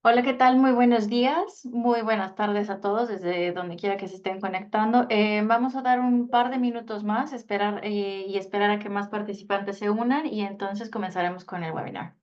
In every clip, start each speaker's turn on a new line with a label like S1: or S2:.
S1: Hola, ¿qué tal? Muy buenos días, muy buenas tardes a todos desde donde quiera que se estén conectando. Vamos a dar un par de minutos más, esperar a que más participantes se unan y entonces comenzaremos con el webinar.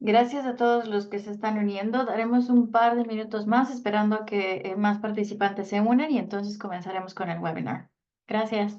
S1: Gracias a todos los que se están uniendo. Daremos un par de minutos más esperando a que más participantes se unan y entonces comenzaremos con el webinar. Gracias.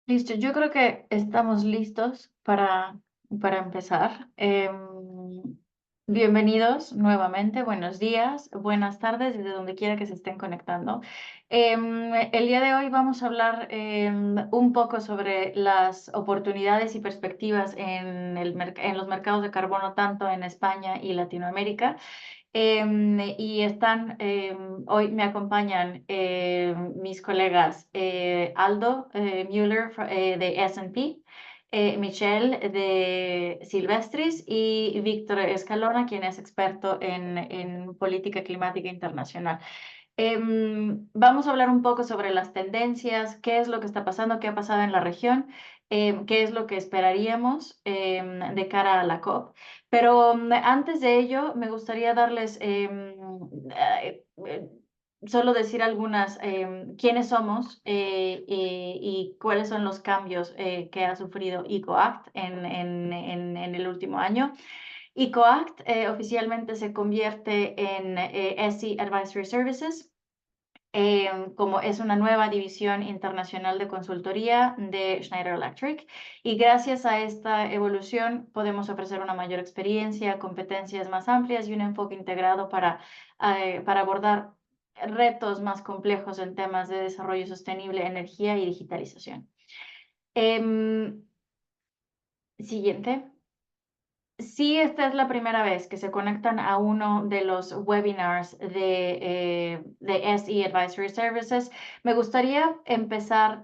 S1: Listo, yo creo que estamos listos para empezar. Bienvenidos nuevamente, buenos días, buenas tardes, desde donde quiera que se estén conectando. El día de hoy vamos a hablar un poco sobre las oportunidades y perspectivas en los mercados de carbono, tanto en España y Latinoamérica. Hoy me acompañan mis colegas Aldo Müller de S&P, Michelle de Silvestris y Víctor Escalona, quien es experto en política climática internacional. Vamos a hablar un poco sobre las tendencias, qué es lo que está pasando, qué ha pasado en la región, qué es lo que esperaríamos de cara a la COP. Pero antes de ello, me gustaría darles solo decir algunas, quiénes somos y cuáles son los cambios que ha sufrido EcoAct en el último año. EcoAct oficialmente se convierte en SE Advisory Services, como es una nueva división internacional de consultoría de Schneider Electric. Y gracias a esta evolución podemos ofrecer una mayor experiencia, competencias más amplias y un enfoque integrado para abordar retos más complejos en temas de desarrollo sostenible, energía y digitalización. Em, Siguiente. Si esta es la primera vez que se conectan a uno de los webinars de SE Advisory Services, me gustaría empezar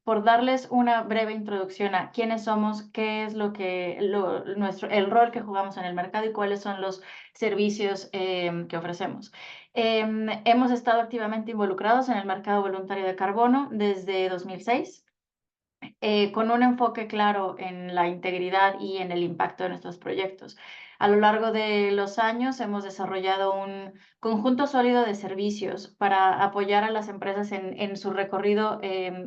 S1: por darles una breve introducción a quiénes somos, qué es el rol que jugamos en el mercado y cuáles son los servicios que ofrecemos. Hemos estado activamente involucrados en el mercado voluntario de carbono desde 2006. Con un enfoque claro en la integridad y en el impacto de nuestros proyectos. A lo largo de los años hemos desarrollado un conjunto sólido de servicios para apoyar a las empresas en su recorrido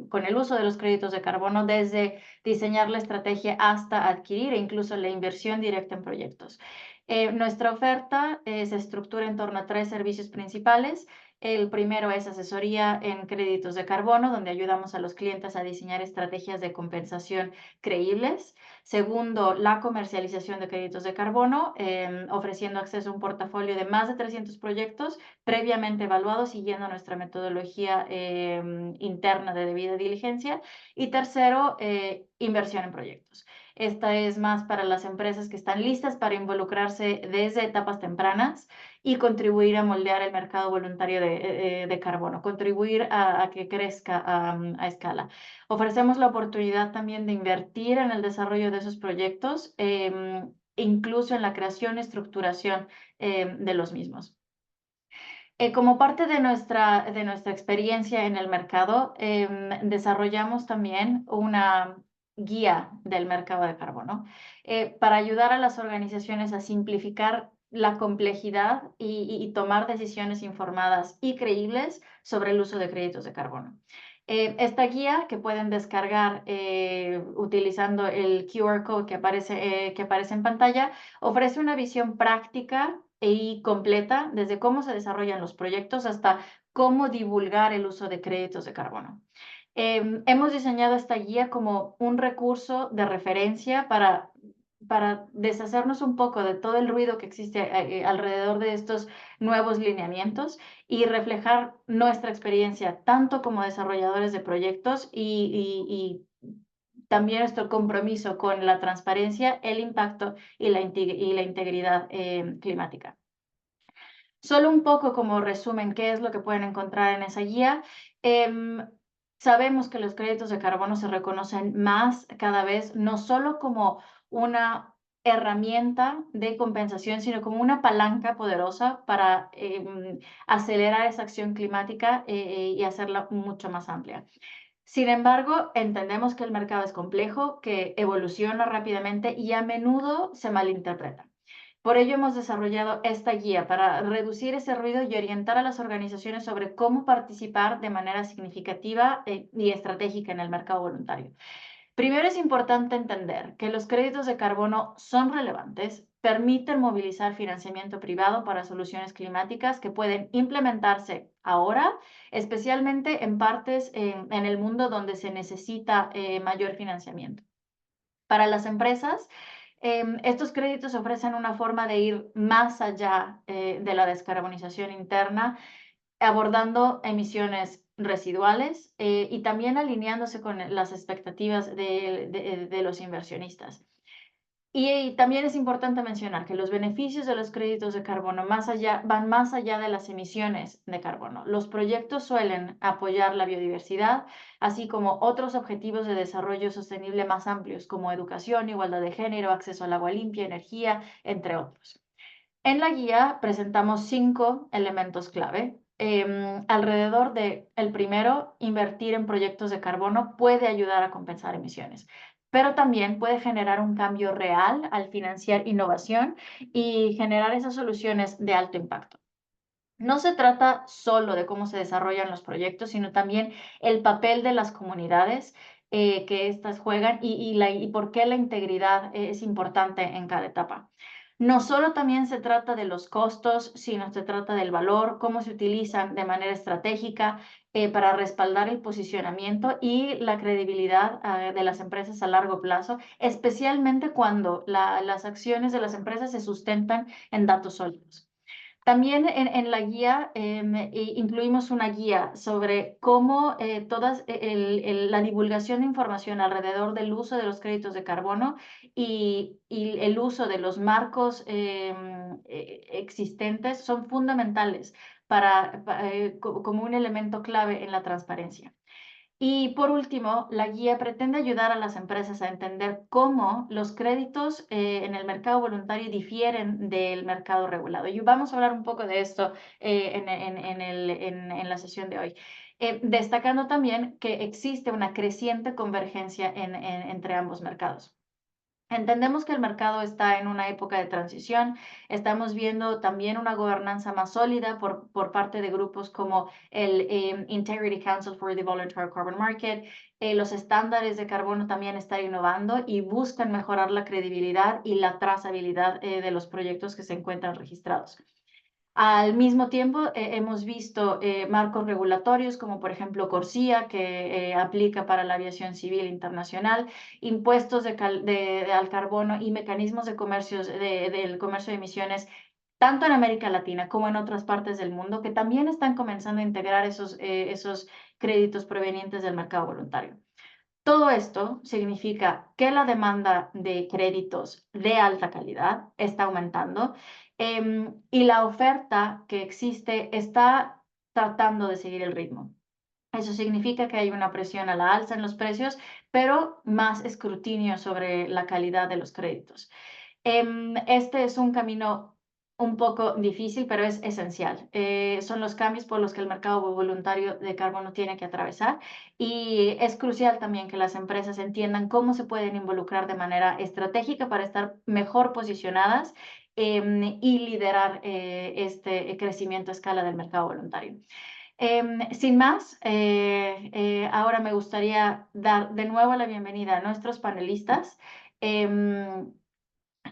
S1: con el uso de los créditos de carbono, desde diseñar la estrategia hasta adquirir e incluso la inversión directa en proyectos. Nuestra oferta se estructura en torno a 3 servicios principales. El primero es asesoría en créditos de carbono, donde ayudamos a los clientes a diseñar estrategias de compensación creíbles. Segundo, la comercialización de créditos de carbono, ofreciendo acceso a un portafolio de más de 300 proyectos previamente evaluados siguiendo nuestra metodología interna de debida diligencia. Y tercero, inversión en proyectos. Esta es más para las empresas que están listas para involucrarse desde etapas tempranas y contribuir a moldear el mercado voluntario de carbono, contribuir a que crezca a escala. Ofrecemos la oportunidad también de invertir en el desarrollo de esos proyectos, incluso en la creación y estructuración de los mismos. Como parte de nuestra experiencia en el mercado, desarrollamos también una guía del mercado de carbono para ayudar a las organizaciones a simplificar la complejidad y tomar decisiones informadas y creíbles sobre el uso de créditos de carbono. Esta guía, que pueden descargar utilizando el QR code que aparece en pantalla, ofrece una visión práctica y completa desde cómo se desarrollan los proyectos hasta cómo divulgar el uso de créditos de carbono. Hemos diseñado esta guía como un recurso de referencia para deshacernos un poco de todo el ruido que existe alrededor de estos nuevos lineamientos y reflejar nuestra experiencia tanto como desarrolladores de proyectos y también nuestro compromiso con la transparencia, el impacto y la integridad climática. Solo un poco como resumen, ¿qué es lo que pueden encontrar en esa guía? Sabemos que los créditos de carbono se reconocen más cada vez, no solo como una herramienta de compensación, sino como una palanca poderosa para acelerar esa acción climática y hacerla mucho más amplia. Sin embargo, entendemos que el mercado es complejo, que evoluciona rápidamente y a menudo se malinterpreta. Por ello hemos desarrollado esta guía para reducir ese ruido y orientar a las organizaciones sobre cómo participar de manera significativa y estratégica en el mercado voluntario. Primero es importante entender que los créditos de carbono son relevantes, permiten movilizar financiamiento privado para soluciones climáticas que pueden implementarse ahora, especialmente en partes en el mundo donde se necesita mayor financiamiento. Para las empresas, estos créditos ofrecen una forma de ir más allá de la descarbonización interna, abordando emisiones residuales y también alineándose con las expectativas de los inversionistas. Y también es importante mencionar que los beneficios de los créditos de carbono van más allá de las emisiones de carbono. Los proyectos suelen apoyar la biodiversidad, así como otros objetivos de desarrollo sostenible más amplios, como educación, igualdad de género, acceso al agua limpia, energía, entre otros. En la guía presentamos 5 elementos clave. Alrededor de el primero, invertir en proyectos de carbono puede ayudar a compensar emisiones, pero también puede generar un cambio real al financiar innovación y generar esas soluciones de alto impacto. No se trata solo de cómo se desarrollan los proyectos, sino también el papel de las comunidades que éstas juegan y por qué la integridad es importante en cada etapa. No solo también se trata de los costos, sino se trata del valor, cómo se utilizan de manera estratégica para respaldar el posicionamiento y la credibilidad de las empresas a largo plazo, especialmente cuando las acciones de las empresas se sustentan en datos sólidos. También en la guía incluimos una guía sobre cómo la divulgación de información alrededor del uso de los créditos de carbono y el uso de los marcos existentes son fundamentales como un elemento clave en la transparencia. Y por último, la guía pretende ayudar a las empresas a entender cómo los créditos en el mercado voluntario difieren del mercado regulado. Y vamos a hablar un poco de esto en la sesión de hoy. Destacando también que existe una creciente convergencia entre ambos mercados. Entendemos que el mercado está en una época de transición. Estamos viendo también una gobernanza más sólida por parte de grupos como el Integrity Council for the Voluntary Carbon Market. Los estándares de carbono también están innovando y buscan mejorar la credibilidad y la trazabilidad de los proyectos que se encuentran registrados. Al mismo tiempo, hemos visto marcos regulatorios como por ejemplo CORSIA, que aplica para la aviación civil internacional, impuestos al carbono y mecanismos del comercio de emisiones, tanto en América Latina como en otras partes del mundo, que también están comenzando a integrar esos créditos provenientes del mercado voluntario. Todo esto significa que la demanda de créditos de alta calidad está aumentando y la oferta que existe está tratando de seguir el ritmo. Eso significa que hay una presión a la alza en los precios, pero más escrutinio sobre la calidad de los créditos. Este es un camino un poco difícil, pero es esencial. Son los cambios por los que el mercado voluntario de carbono tiene que atravesar y es crucial también que las empresas entiendan cómo se pueden involucrar de manera estratégica para estar mejor posicionadas y liderar este crecimiento a escala del mercado voluntario. Sin más, ahora me gustaría dar de nuevo la bienvenida a nuestros panelistas. Em,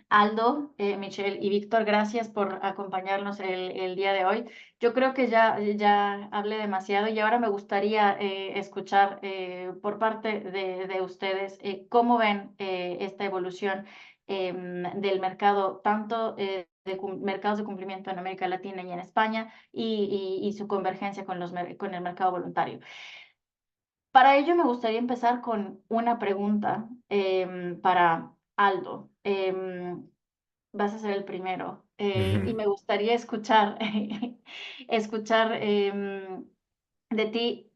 S1: Aldo, Michelle y Víctor, gracias por acompañarnos el día de hoy. Yo creo que ya hablé demasiado y ahora me gustaría escuchar por parte de ustedes cómo ven esta evolución del mercado, tanto mercados de cumplimiento en América Latina y en España y su convergencia con el mercado voluntario. Para ello me gustaría empezar con una pregunta para Aldo. Vas a ser el primero. Y
S2: Ujú,
S1: me gustaría escuchar, escuchar de ti,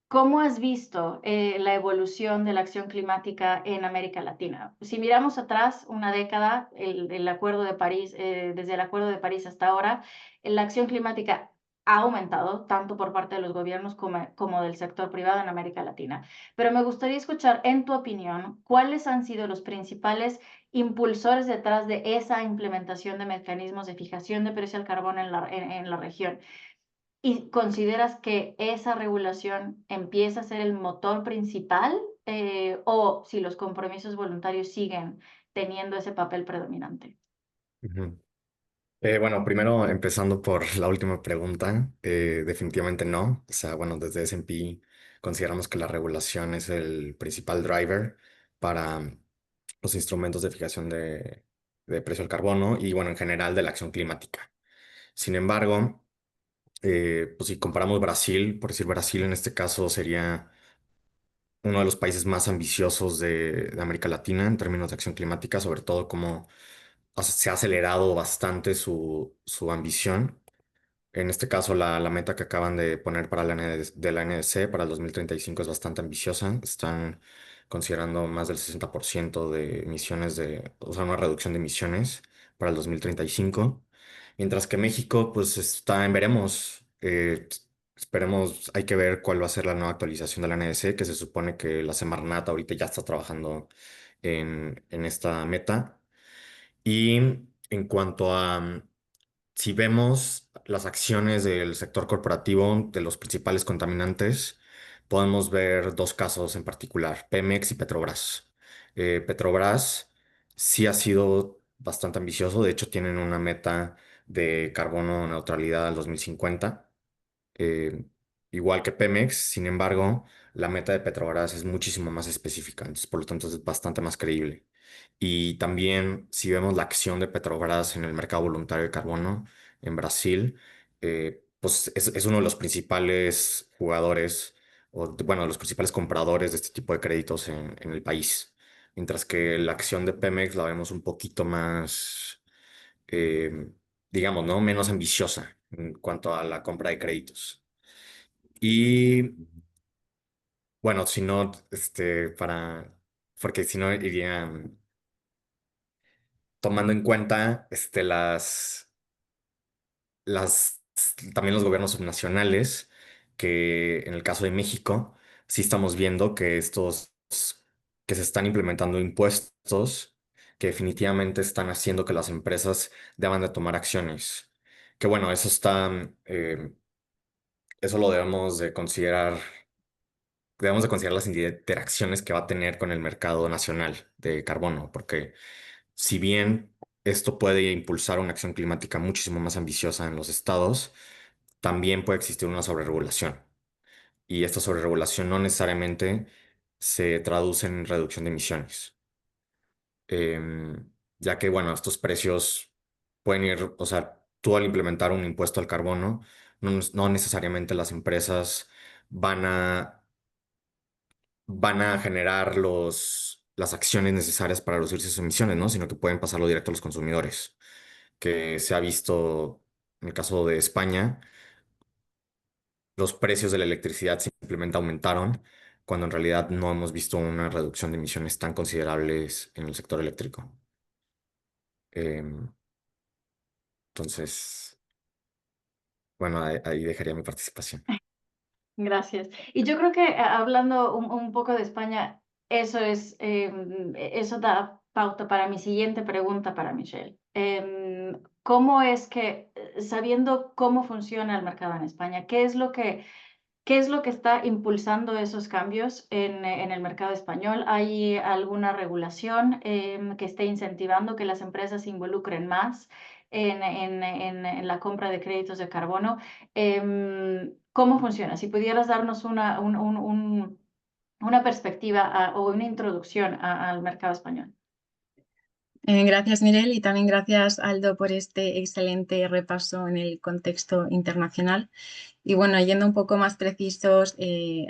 S1: ¿cómo has visto la evolución de la acción climática en América Latina? Si miramos atrás una década, el Acuerdo de París, desde el Acuerdo de París hasta ahora, la acción climática ha aumentado tanto por parte de los gobiernos como del sector privado en América Latina. Pero me gustaría escuchar, en tu opinión, cuáles han sido los principales impulsores detrás de esa implementación de mecanismos de fijación de precio al carbón en la región. ¿Y consideras que esa regulación empieza a ser el motor principal o si los compromisos voluntarios siguen teniendo ese papel predominante?
S2: ujú. Bueno, primero empezando por la última pregunta, definitivamente no. O sea, bueno, desde S&P consideramos que la regulación es el principal driver para los instrumentos de fijación de precio al carbono y, bueno, en general de la acción climática. Sin embargo, pues si comparamos Brasil, por decir Brasil en este caso sería uno de los países más ambiciosos de América Latina en términos de acción climática, sobre todo como se ha acelerado bastante su ambición. En este caso, la meta que acaban de poner para de la NDC para el 2035 es bastante ambiciosa. Están considerando más del 60% de emisiones o sea, una reducción de emisiones para el 2035. Mientras que México, pues está en veremos. Esperemos, hay que ver cuál va a ser la nueva actualización de la NDC, que se supone que la Semarnat ahorita ya está trabajando en esta meta. Y en cuanto a si vemos las acciones del sector corporativo de los principales contaminantes, podemos ver dos casos en particular, Pemex y Petrobras. Petrobras sí ha sido bastante ambicioso, de hecho tienen una meta de carbono neutralidad al 2050, eh, igual que Pemex. Sin embargo, la meta de Petrobras es muchísimo más específica, entonces por lo tanto es bastante más creíble. Y también si vemos la acción de Petrobras en el mercado voluntario de carbono, en Brasil, pues es uno de los principales jugadores, o bueno, de los principales compradores de este tipo de créditos en el país. Mientras que la acción de Pemex la vemos un poquito más, eh, digamos, ¿no? Menos ambiciosa en cuanto a la compra de créditos. Y bueno, si no, porque si no iría tomando en cuenta, las, también los gobiernos subnacionales, que en el caso de México, sí estamos viendo que se están implementando impuestos que definitivamente están haciendo que las empresas deban de tomar acciones. Que bueno, eso lo debemos de considerar las interacciones que va a tener con el mercado nacional de carbono, porque si bien esto puede impulsar una acción climática muchísimo más ambiciosa en los estados, también puede existir una sobreregulación. Y esta sobreregulación no necesariamente se traduce en reducción de emisiones. Ya que, bueno, estos precios pueden ir, o sea, tú al implementar un impuesto al carbono, no necesariamente las empresas van a van a generar las acciones necesarias para reducir sus emisiones, ¿no? Sino que pueden pasarlo directo a los consumidores, que se ha visto en el caso de España, los precios de la electricidad simplemente aumentaron, cuando en realidad no hemos visto una reducción de emisiones tan considerables en el sector eléctrico. Em, entonces, bueno, ahí dejaría mi participación.
S1: Gracias. Y yo creo que hablando un poco de España, eso da pauta para mi siguiente pregunta para Michelle. ¿Cómo es que, sabiendo cómo funciona el mercado en España, qué es lo que está impulsando esos cambios en el mercado español? ¿Hay alguna regulación que esté incentivando que las empresas se involucren más en la compra de créditos de carbono? ¿Cómo funciona? Si pudieras darnos una perspectiva o una introducción al mercado español.
S3: Gracias, Mirel, y también gracias, Aldo, por este excelente repaso en el contexto internacional. Y bueno, yendo un poco más precisos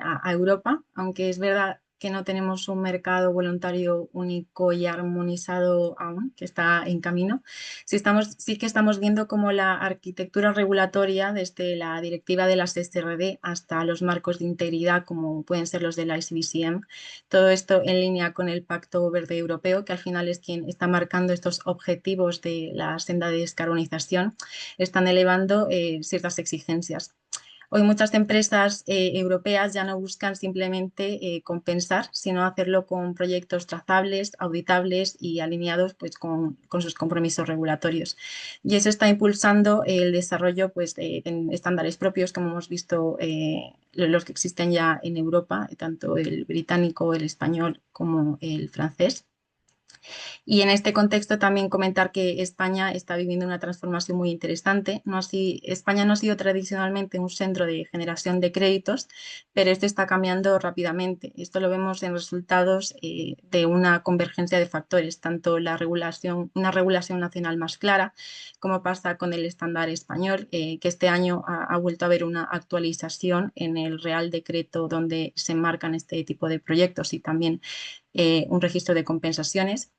S3: a Europa, aunque es verdad que no tenemos un mercado voluntario único y armonizado aún, que está en camino, sí que estamos viendo cómo la arquitectura regulatoria, desde la directiva de las SRD hasta los marcos de integridad, como pueden ser los de la ICBCM, todo esto en línea con el Pacto Verde Europeo, que al final es quien está marcando estos objetivos de la senda de descarbonización, están elevando ciertas exigencias. Hoy muchas empresas europeas ya no buscan simplemente compensar, sino hacerlo con proyectos trazables, auditables y alineados pues, con sus compromisos regulatorios. Y eso está impulsando el desarrollo pues, en estándares propios, como hemos visto los que existen ya en Europa, tanto el británico, el español como el francés. Y en este contexto también comentar que España está viviendo una transformación muy interesante. España no ha sido tradicionalmente un centro de generación de créditos, pero esto está cambiando rápidamente. Esto lo vemos en resultados de una convergencia de factores, tanto una regulación nacional más clara, como pasa con el estándar español, que este año ha vuelto a haber una actualización en el Real Decreto donde se enmarcan este tipo de proyectos y también un registro de compensaciones,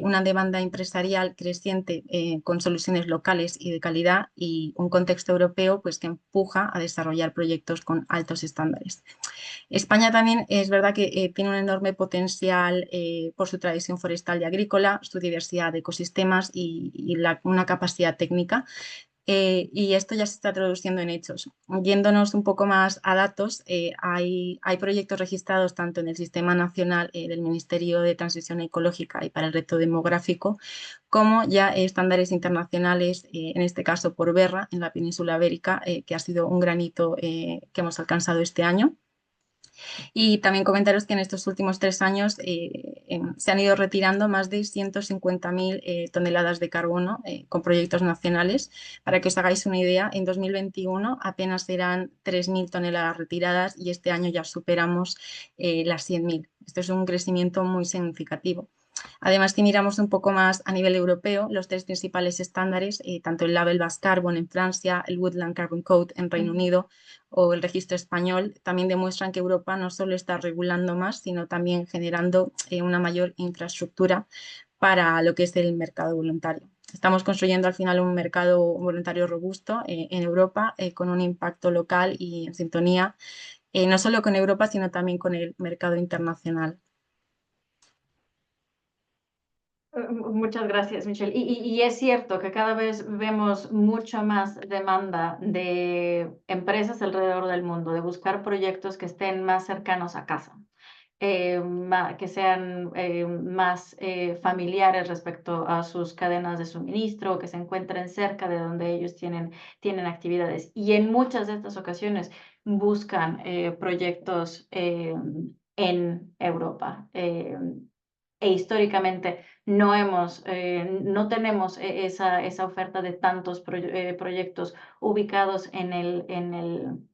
S3: una demanda empresarial creciente con soluciones locales y de calidad y un contexto europeo pues, que empuja a desarrollar proyectos con altos estándares. España también es verdad que tiene un enorme potencial por su tradición forestal y agrícola, su diversidad de ecosistemas y una capacidad técnica y esto ya se está traduciendo en hechos. Yéndonos un poco más a datos, hay proyectos registrados tanto en el Sistema Nacional del Ministerio de Transición Ecológica y para el Reto Demográfico, como ya estándares internacionales, en este caso por Berra, en la península ibérica, que ha sido un granito que hemos alcanzado este año. Y también comentaros que en estos últimos 3 años se han ido retirando más de 150.000 toneladas de carbono con proyectos nacionales. Para que os hagáis una idea, en 2021 apenas eran 3.000 toneladas retiradas y este año ya superamos las 100.000. Esto es un crecimiento muy significativo. Además, si miramos un poco más a nivel europeo, los tres principales estándares, tanto el Label Bas Carbon en Francia, el Woodland Carbon Code en Reino Unido o el registro español, también demuestran que Europa no solo está regulando más, sino también generando una mayor infraestructura para lo que es el mercado voluntario. Estamos construyendo al final un mercado voluntario robusto en Europa con un impacto local y en sintonía no solo con Europa, sino también con el mercado internacional.
S1: Muchas gracias, Michelle. Y es cierto que cada vez vemos mucho más demanda de empresas alrededor del mundo, de buscar proyectos que estén más cercanos a casa, que sean más familiares respecto a sus cadenas de suministro, que se encuentren cerca de donde ellos tienen actividades. Y en muchas de estas ocasiones buscan proyectos en Europa. E históricamente no tenemos esa oferta de tantos proyectos ubicados en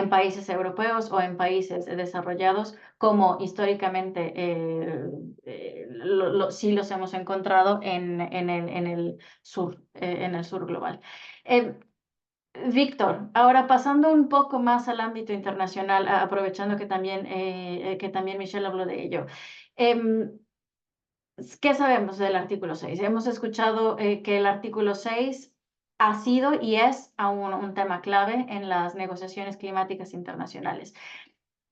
S1: países europeos o en países desarrollados, como históricamente sí los hemos encontrado en el sur global. Víctor, ahora pasando un poco más al ámbito internacional, aprovechando que también Michelle habló de ello. ¿Qué sabemos del artículo 6? Hemos escuchado que el artículo 6 ha sido y es aún un tema clave en las negociaciones climáticas internacionales.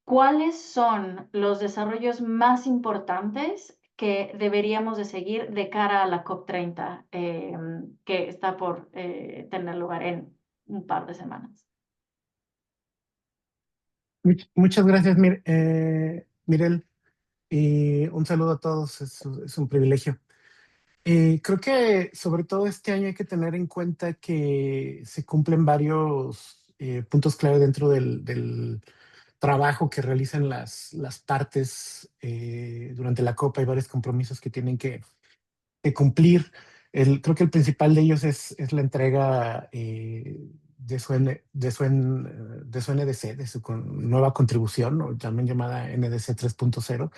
S1: ¿Cuáles son los desarrollos más importantes que deberíamos de seguir de cara a la COP30 que está por tener lugar en un par de semanas?
S4: Muchas gracias, Mirel, y un saludo a todos, es un privilegio. Creo que sobre todo este año hay que tener en cuenta que se cumplen varios puntos clave dentro del trabajo que realizan las partes durante la COP. Hay varios compromisos que tienen que cumplir. Creo que el principal de ellos es la entrega de su NDC, de su nueva contribución, o también llamada NDC 3.0.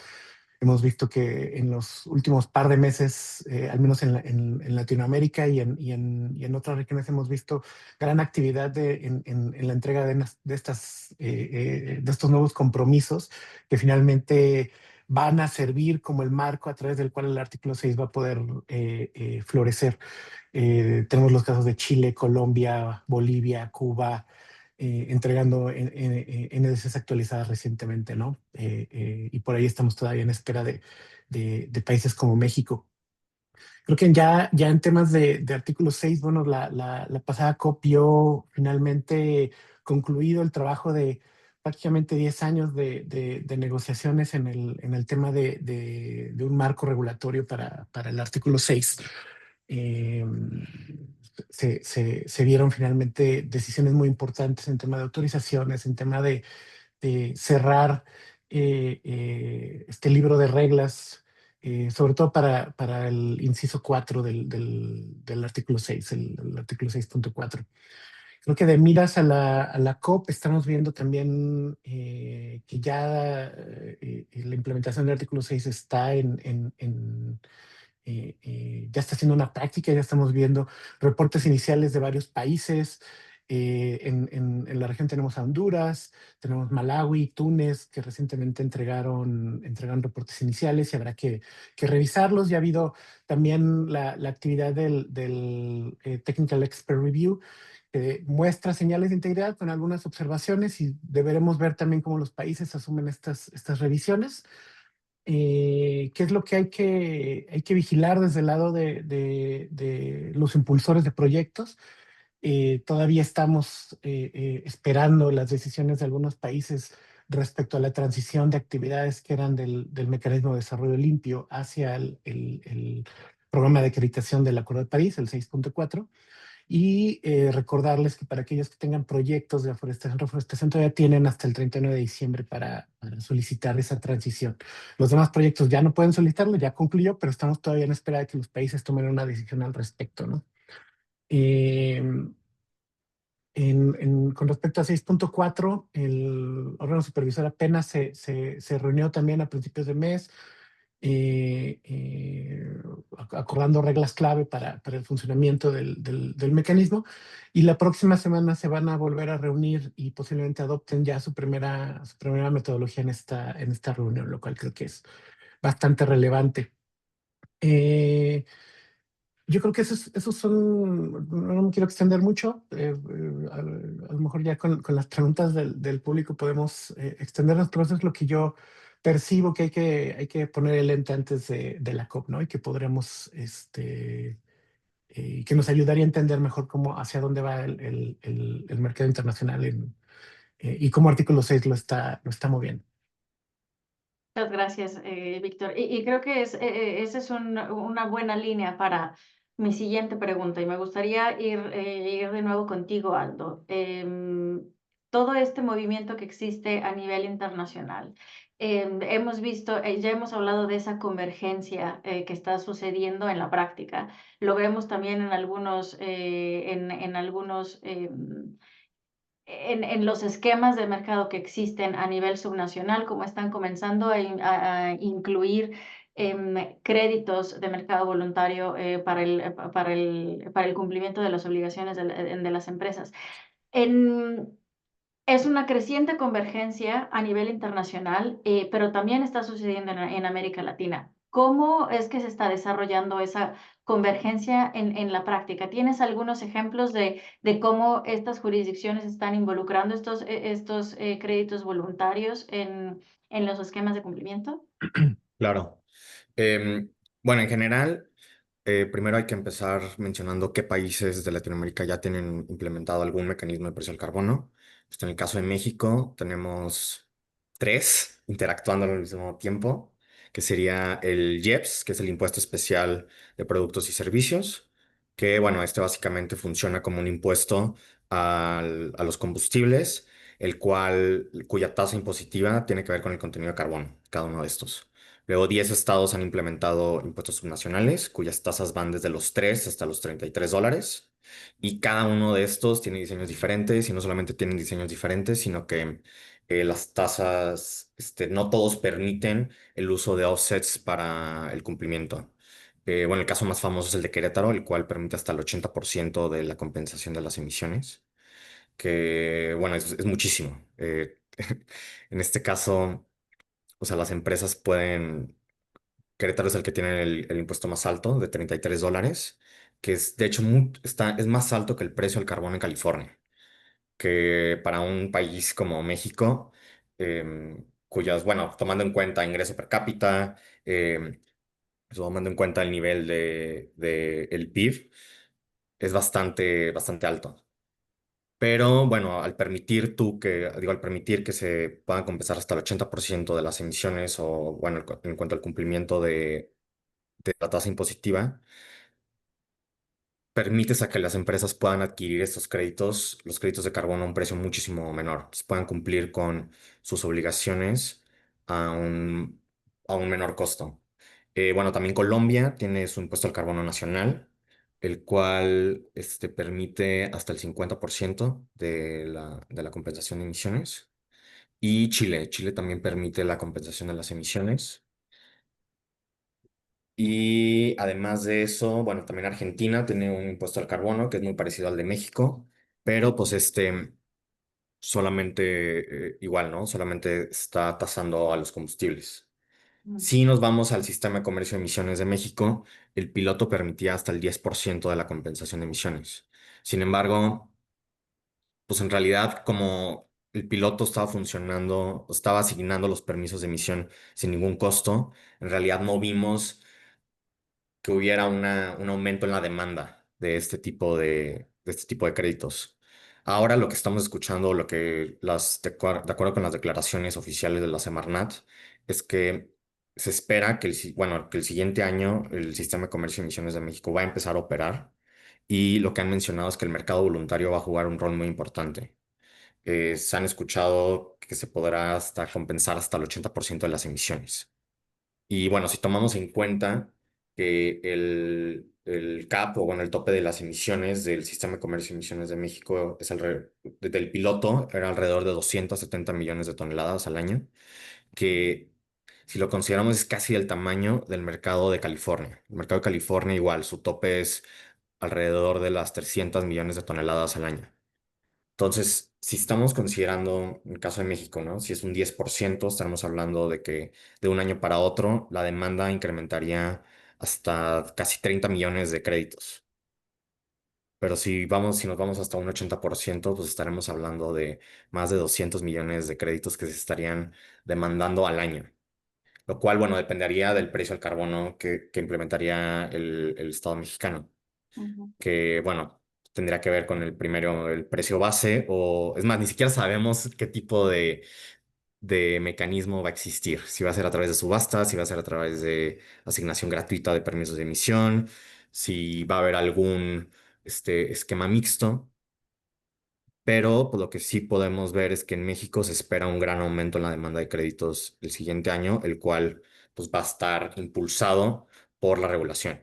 S4: Hemos visto que en los últimos par de meses, al menos en Latinoamérica y en otras regiones, hemos visto gran actividad en la entrega de estos nuevos compromisos que finalmente van a servir como el marco a través del cual el artículo 6 va a poder florecer. Tenemos los casos de Chile, Colombia, Bolivia, Cuba, entregando NDCs actualizadas recientemente, ¿no? Y por ahí estamos todavía en espera de países como México. Creo que ya en temas de artículo 6, bueno, la pasada COP vio finalmente concluido el trabajo de prácticamente 10 años de negociaciones en el tema de un marco regulatorio para el artículo 6. Se vieron finalmente decisiones muy importantes en tema de autorizaciones, en tema de cerrar este libro de reglas, sobre todo para el inciso 4 del artículo 6, el artículo 6.4. Creo que de miras a la COP estamos viendo también que ya la implementación del artículo 6 está ya está siendo una práctica, ya estamos viendo reportes iniciales de varios países. En la región tenemos a Honduras, tenemos Malawi, Túnez, que recientemente entregaron reportes iniciales y habrá que revisarlos. Ya ha habido también la actividad del Technical Expert Review, que muestra señales de integridad con algunas observaciones y deberemos ver también cómo los países asumen estas revisiones. ¿Qué es lo que hay que vigilar desde el lado de los impulsores de proyectos? Todavía estamos esperando las decisiones de algunos países respecto a la transición de actividades que eran del Mecanismo de Desarrollo Limpio hacia el programa de acreditación del Acuerdo de París, el 6.4. Y recordarles que para aquellos que tengan proyectos de reforestación todavía tienen hasta el 31 de diciembre para solicitar esa transición. Los demás proyectos ya no pueden solicitarlo, ya concluyó, pero estamos todavía en espera de que los países tomen una decisión al respecto, ¿no? Con respecto a 6.4, el órgano supervisor apenas se reunió también a principios de mes. acordando reglas clave para el funcionamiento del mecanismo. Y la próxima semana se van a volver a reunir y posiblemente adopten ya su primera metodología en esta reunión, lo cual creo que es bastante relevante. Yo creo que esos son, no me quiero extender mucho, a lo mejor ya con las preguntas del público podemos extendernos, pero eso es lo que yo percibo que hay que poner el lente antes de la COP, ¿no? Y que podremos, que nos ayudaría a entender mejor cómo, hacia dónde va el mercado internacional y cómo Artículo 6 lo está moviendo.
S1: Muchas gracias, Víctor. Y creo que esa es una buena línea para mi siguiente pregunta. Y me gustaría ir de nuevo contigo, Aldo. Todo este movimiento que existe a nivel internacional. Hemos visto, ya hemos hablado de esa convergencia que está sucediendo en la práctica. Lo vemos también en en los esquemas de mercado que existen a nivel subnacional, como están comenzando a incluir créditos de mercado voluntario para el cumplimiento de las obligaciones de las empresas. Es una creciente convergencia a nivel internacional, pero también está sucediendo en América Latina. ¿Cómo es que se está desarrollando esa convergencia en la práctica? ¿Tienes algunos ejemplos de cómo estas jurisdicciones están involucrando estos créditos voluntarios en los esquemas de cumplimiento?
S2: Claro. Em, bueno, en general, primero hay que empezar mencionando qué países de Latinoamérica ya tienen implementado algún mecanismo de precio al carbono. En el caso de México, tenemos tres interactuando al mismo tiempo, que sería el IEPS, que es el Impuesto Especial de Productos y Servicios, que, bueno, este básicamente funciona como un impuesto a los combustibles, cuya tasa impositiva tiene que ver con el contenido de carbono, cada uno de estos. Luego, 10 estados han implementado impuestos subnacionales, cuyas tasas van desde los 3 hasta los $33. Y cada uno de estos tiene diseños diferentes, y no solamente tienen diseños diferentes, sino que las tasas, no todos permiten el uso de offsets para el cumplimiento. Bueno, el caso más famoso es el de Querétaro, el cual permite hasta el 80% de la compensación de las emisiones, que, bueno, es muchísimo. En este caso, o sea, las empresas pueden. Querétaro es el que tiene el impuesto más alto, de $33, que es, de hecho, es más alto que el precio del carbón en California, que para un país como México, cuyas, bueno, tomando en cuenta ingreso per cápita, tomando en cuenta el nivel el PIB, es bastante, bastante alto. Pero bueno, al permitir que se puedan compensar hasta el 80% de las emisiones, o bueno, en cuanto al cumplimiento de la tasa impositiva, permites a que las empresas puedan adquirir estos créditos, los créditos de carbono a un precio muchísimo menor, pues puedan cumplir con sus obligaciones a un menor costo. Bueno, también Colombia tiene su impuesto al carbono nacional, el cual permite hasta el 50% de la compensación de emisiones. Y Chile también permite la compensación de las emisiones. Y además de eso, bueno, también Argentina tiene un impuesto al carbono que es muy parecido al de México, pero pues solamente, igual, ¿no? Solamente está tasando a los combustibles.
S1: Mm.
S2: Si nos vamos al sistema de comercio de emisiones de México, el piloto permitía hasta el 10% de la compensación de emisiones. Sin embargo, pues en realidad, como el piloto estaba funcionando, estaba asignando los permisos de emisión sin ningún costo, en realidad no vimos que hubiera un aumento en la demanda de este tipo de créditos. Ahora lo que estamos escuchando, de acuerdo con las declaraciones oficiales de la Semarnat, es que se espera bueno, que el siguiente año el sistema de comercio de emisiones de México va a empezar a operar, y lo que han mencionado es que el mercado voluntario va a jugar un rol muy importante. Se han escuchado que se podrá hasta compensar hasta el 80% de las emisiones. Y bueno, si tomamos en cuenta que el cap, o bueno, el tope de las emisiones del sistema de comercio de emisiones de México del piloto era alrededor de 270 millones de toneladas al año, que si lo consideramos es casi del tamaño del mercado de California. El mercado de California igual, su tope es alrededor de las 300 millones de toneladas al año. Entonces, si estamos considerando el caso de México, ¿no? Si es un 10%, estaremos hablando de que de un año para otro la demanda incrementaría hasta casi 30 millones de créditos. Pero si nos vamos hasta un 80%, pues estaremos hablando de más de 200 millones de créditos que se estarían demandando al año. Lo cual, bueno, dependería del precio del carbono que implementaría el Estado mexicano.
S1: Ujú.
S2: Que, bueno, tendría que ver con el primero, el precio base, o es más, ni siquiera sabemos qué tipo de mecanismo va a existir. Si va a ser a través de subastas, si va a ser a través de asignación gratuita de permisos de emisión, si va a haber algún esquema mixto. Pero pues, lo que sí podemos ver es que en México se espera un gran aumento en la demanda de créditos el siguiente año, el cual pues, va a estar impulsado por la regulación.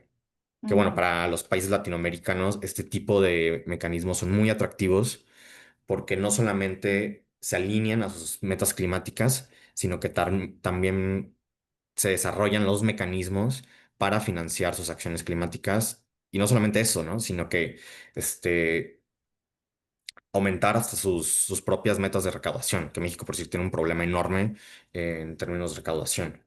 S2: Que bueno,
S1: Ujú.
S2: para los países latinoamericanos este tipo de mecanismos son muy atractivos porque no solamente se alinean a sus metas climáticas, sino que también se desarrollan los mecanismos para financiar sus acciones climáticas. Y no solamente eso, ¿no? Sino que aumentar hasta sus propias metas de recaudación, que México por cierto tiene un problema enorme en términos de recaudación,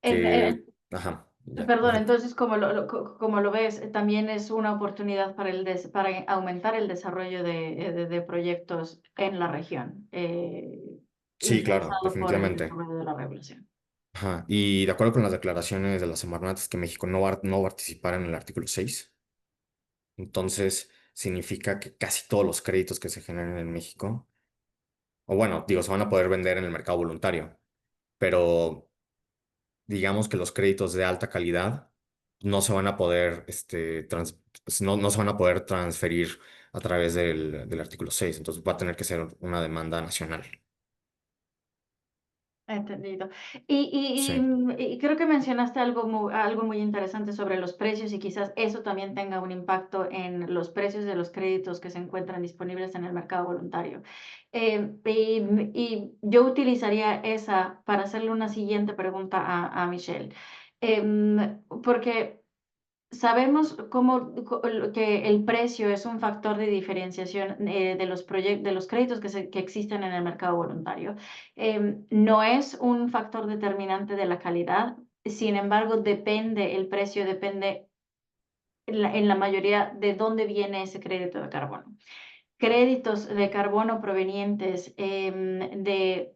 S1: En- en-
S2: ajá, ya.
S1: Perdón, entonces, como lo ves, también es una oportunidad para, para aumentar el desarrollo de proyectos en la región,
S2: Sí, claro,
S1: impulsado por el
S2: definitivamente.
S1: desarrollo de la regulación.
S2: Ajá. Y de acuerdo con las declaraciones de la Semarnat, es que México no va a participar en el artículo 6. Entonces, significa que casi todos los créditos que se generen en México, o bueno, digo, se van a poder vender en el mercado voluntario, pero digamos que los créditos de alta calidad no se van a poder, no se van a poder transferir a través del artículo 6. Entonces, va a tener que ser una demanda nacional.
S1: Entendido.
S2: Sí.
S1: Y creo que mencionaste algo muy interesante sobre los precios y quizás eso también tenga un impacto en los precios de los créditos que se encuentran disponibles en el mercado voluntario. Y yo utilizaría esa para hacerle una siguiente pregunta a Michelle. Porque sabemos que el precio es un factor de diferenciación de los créditos que existen en el mercado voluntario. No es un factor determinante de la calidad, sin embargo, el precio depende en la mayoría de dónde viene ese crédito de carbono. Créditos de carbono provenientes de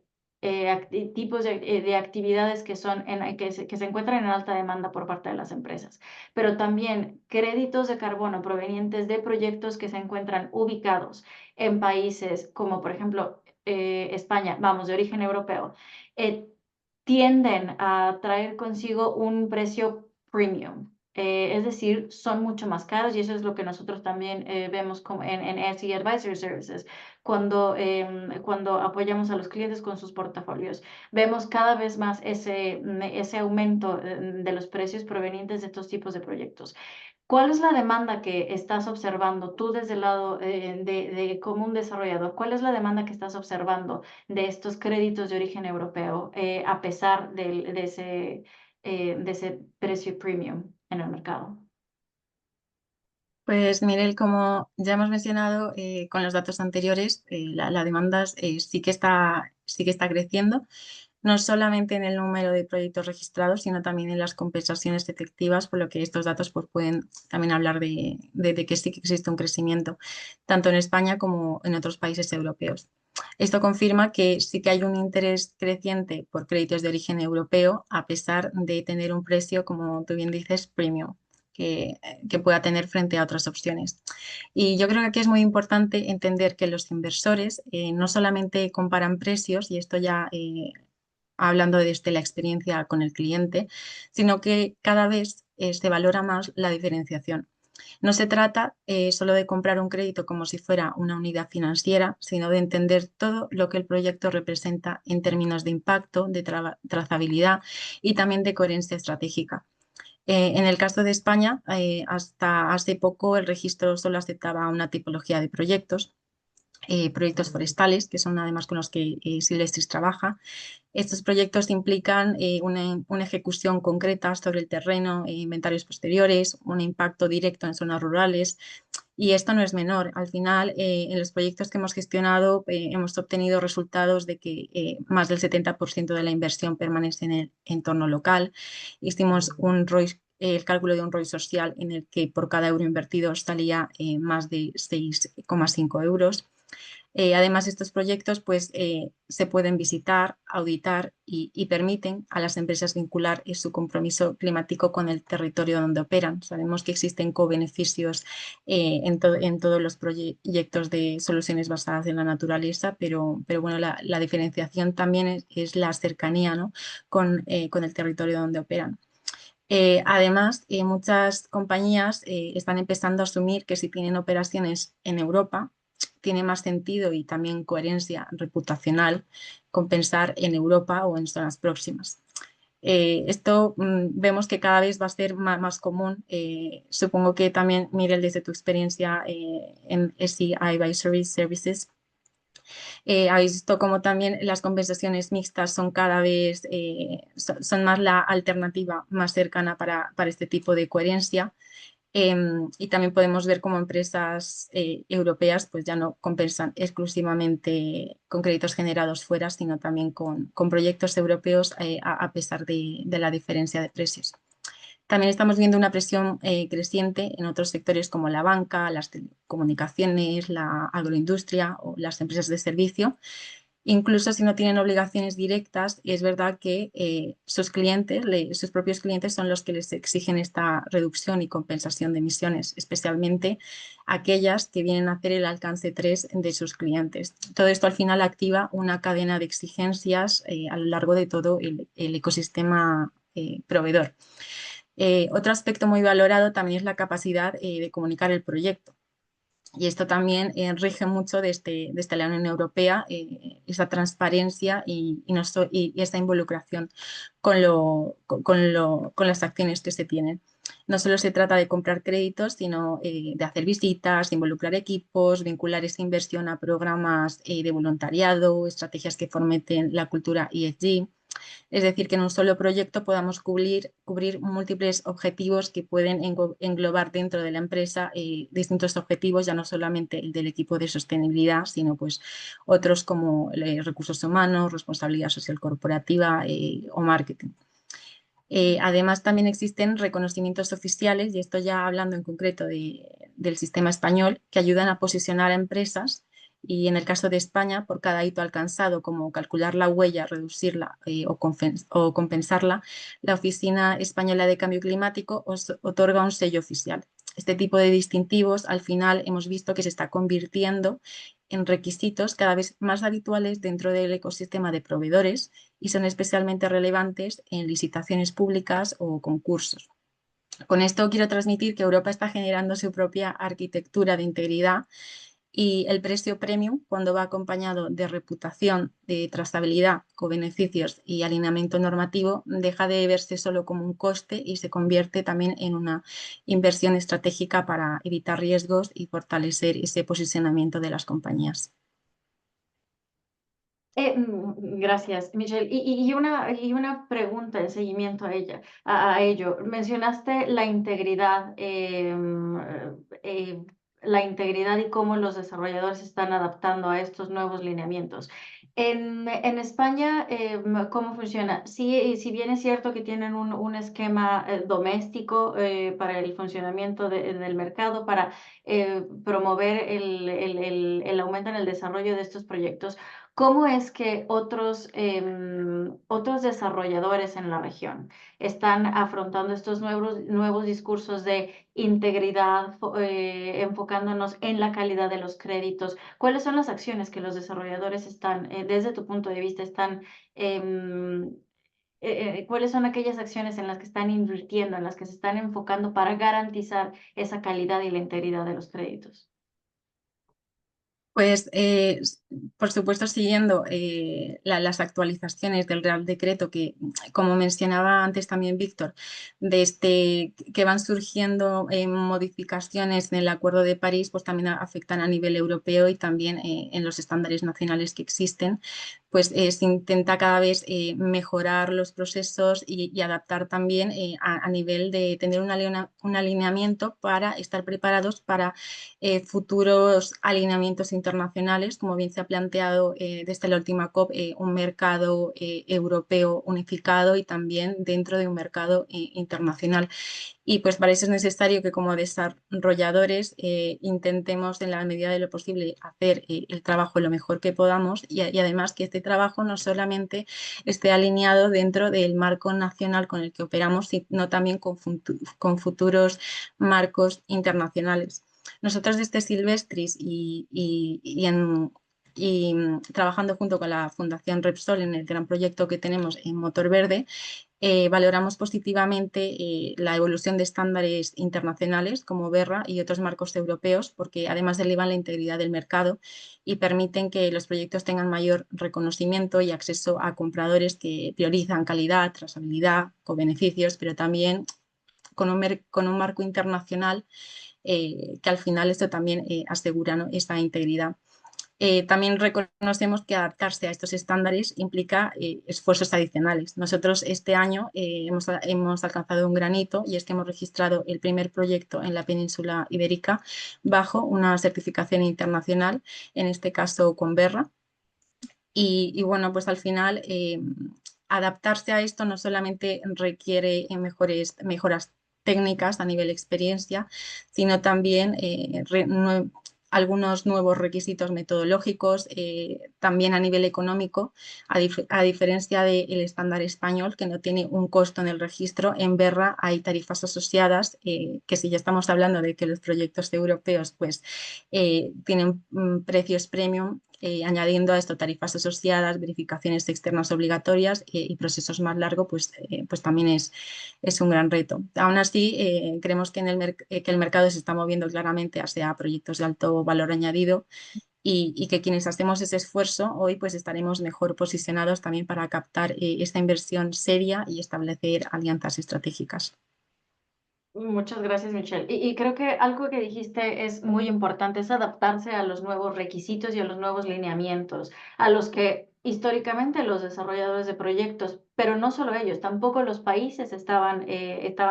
S1: tipos de actividades que, que se encuentran en alta demanda por parte de las empresas, pero también créditos de carbono provenientes de proyectos que se encuentran ubicados en países como, por ejemplo, España, vamos, de origen europeo, eh, tienden a traer consigo un precio premium. Es decir, son mucho más caros y eso es lo que nosotros también vemos como en ESG Advisory Services cuando apoyamos a los clientes con sus portafolios. Vemos cada vez más ese aumento de los precios provenientes de estos tipos de proyectos. ¿Cuál es la demanda que estás observando tú desde el lado como un desarrollador? ¿Cuál es la demanda que estás observando de estos créditos de origen europeo a pesar de ese precio premium en el mercado?
S3: Pues Mirel, como ya hemos mencionado con los datos anteriores, la demanda sí que está creciendo, no solamente en el número de proyectos registrados, sino también en las compensaciones efectivas, por lo que estos datos pues, pueden también hablar de que sí que existe un crecimiento, tanto en España como en otros países europeos. Esto confirma que sí que hay un interés creciente por créditos de origen europeo, a pesar de tener un precio, como tú bien dices, premium. Que pueda tener frente a otras opciones. Y yo creo que aquí es muy importante entender que los inversores no solamente comparan precios, y esto ya hablando desde la experiencia con el cliente, sino que cada vez se valora más la diferenciación. No se trata solo de comprar un crédito como si fuera una unidad financiera, sino de entender todo lo que el proyecto representa en términos de impacto, de trazabilidad y también de coherencia estratégica. En el caso de España, hasta hace poco el registro solo aceptaba una tipología de proyectos, proyectos forestales, que son además con los que Silvestris trabaja. Estos proyectos implican una ejecución concreta sobre el terreno, inventarios posteriores, un impacto directo en zonas rurales. Y esto no es menor. Al final, en los proyectos que hemos gestionado, hemos obtenido resultados de que más del 70% de la inversión permanece en el entorno local. Hicimos el cálculo de un ROI social en el que por cada euro invertido salía más de 6,5 euros. Además, estos proyectos pues, se pueden visitar, auditar y permiten a las empresas vincular su compromiso climático con el territorio donde operan. Sabemos que existen co-beneficios en todos los proyectos de soluciones basadas en la naturaleza, pero bueno, la diferenciación también es la cercanía, ¿no? con el territorio donde operan. Además, muchas compañías están empezando a asumir que si tienen operaciones en Europa, tiene más sentido y también coherencia reputacional compensar en Europa o en zonas próximas. Esto vemos que cada vez va a ser más común. Supongo que también, Miguel, desde tu experiencia en SE Advisory Services, habéis visto como también las compensaciones mixtas son cada vez son más la alternativa más cercana para este tipo de coherencia. Y también podemos ver cómo empresas europeas pues ya no compensan exclusivamente con créditos generados fuera, sino también con proyectos europeos a pesar de la diferencia de precios. También estamos viendo una presión creciente en otros sectores como la banca, las telecomunicaciones, la agroindustria o las empresas de servicio. Incluso si no tienen obligaciones directas, y es verdad que sus clientes, sus propios clientes son los que les exigen esta reducción y compensación de emisiones, especialmente aquellas que vienen a hacer el alcance 3 de sus clientes. Todo esto al final activa una cadena de exigencias a lo largo de todo el ecosistema proveedor. Otro aspecto muy valorado también es la capacidad de comunicar el proyecto. Y esto también rige mucho desde la Unión Europea, esa transparencia y esta involucración con las acciones que se tienen. No solo se trata de comprar créditos, sino de hacer visitas, de involucrar equipos, vincular esa inversión a programas de voluntariado, estrategias que fomenten la cultura ESG. Es decir, que en un solo proyecto podamos cubrir múltiples objetivos que pueden englobar dentro de la empresa distintos objetivos, ya no solamente el del equipo de sostenibilidad, sino pues otros como recursos humanos, responsabilidad social corporativa o marketing. Además, también existen reconocimientos oficiales, y esto ya hablando en concreto del sistema español, que ayudan a posicionar a empresas. Y en el caso de España, por cada hito alcanzado, como calcular la huella, reducirla o compensarla, la Oficina Española de Cambio Climático os otorga un sello oficial. Este tipo de distintivos, al final, hemos visto que se está convirtiendo en requisitos cada vez más habituales dentro del ecosistema de proveedores y son especialmente relevantes en licitaciones públicas o concursos. Con esto quiero transmitir que Europa está generando su propia arquitectura de integridad y el precio premium, cuando va acompañado de reputación, de trazabilidad, co-beneficios y alineamiento normativo, deja de verse solo como un coste y se convierte también en una inversión estratégica para evitar riesgos y fortalecer ese posicionamiento de las compañías.
S1: Gracias, Michelle. Y una pregunta en seguimiento a ello. Mencionaste la integridad, la integridad y cómo los desarrolladores están adaptando a estos nuevos lineamientos. En España, ¿cómo funciona? Sí, si bien es cierto que tienen un esquema doméstico para el funcionamiento del mercado, para promover el aumento en el desarrollo de estos proyectos, ¿cómo es que otros desarrolladores en la región están afrontando estos nuevos discursos de integridad, enfocándonos en la calidad de los créditos? ¿Cuáles son las acciones que los desarrolladores están, desde tu punto de vista, cuáles son aquellas acciones en las que están invirtiendo, en las que se están enfocando para garantizar esa calidad y la integridad de los créditos?
S3: Pues, por supuesto, siguiendo las actualizaciones del Real Decreto, que, como mencionaba antes también Víctor, desde que van surgiendo modificaciones en el Acuerdo de París, pues también afectan a nivel europeo y también en los estándares nacionales que existen, pues se intenta cada vez mejorar los procesos y adaptar también a nivel de tener un alineamiento para estar preparados para futuros alineamientos internacionales, como bien se ha planteado desde la última COP, un mercado europeo unificado y también dentro de un mercado internacional. Y pues para eso es necesario que como desarrolladores intentemos en la medida de lo posible hacer el trabajo lo mejor que podamos y además que este trabajo no solamente esté alineado dentro del marco nacional con el que operamos, sino también con futuros marcos internacionales. Nosotros desde Silvestris y trabajando junto con la Fundación Repsol en el gran proyecto que tenemos en Motor Verde, valoramos positivamente la evolución de estándares internacionales como BERRA y otros marcos europeos porque además elevan la integridad del mercado y permiten que los proyectos tengan mayor reconocimiento y acceso a compradores que priorizan calidad, trazabilidad, co-beneficios, pero también con un marco internacional que al final esto también asegura, ¿no?, esa integridad. También reconocemos que adaptarse a estos estándares implica esfuerzos adicionales. Nosotros este año hemos alcanzado un gran hito y es que hemos registrado el primer proyecto en la península ibérica bajo una certificación internacional, en este caso con BERRA. Y bueno, pues al final adaptarse a esto no solamente requiere mejoras técnicas a nivel experiencia, sino también algunos nuevos requisitos metodológicos, también a nivel económico, a diferencia del estándar español, que no tiene un costo en el registro. En BERRA hay tarifas asociadas, que si ya estamos hablando de que los proyectos europeos pues, tienen precios premium, añadiendo a esto tarifas asociadas, verificaciones externas obligatorias y procesos más largos, pues también es un gran reto. Aún así, creemos que el mercado se está moviendo claramente hacia proyectos de alto valor añadido y que quienes hacemos ese esfuerzo hoy pues estaremos mejor posicionados también para captar esta inversión seria y establecer alianzas estratégicas.
S1: Muchas gracias, Michelle. Y creo que algo que dijiste es muy importante, es adaptarse a los nuevos requisitos y a los nuevos lineamientos, a los que históricamente los desarrolladores de proyectos, pero no solo ellos, tampoco los países estaban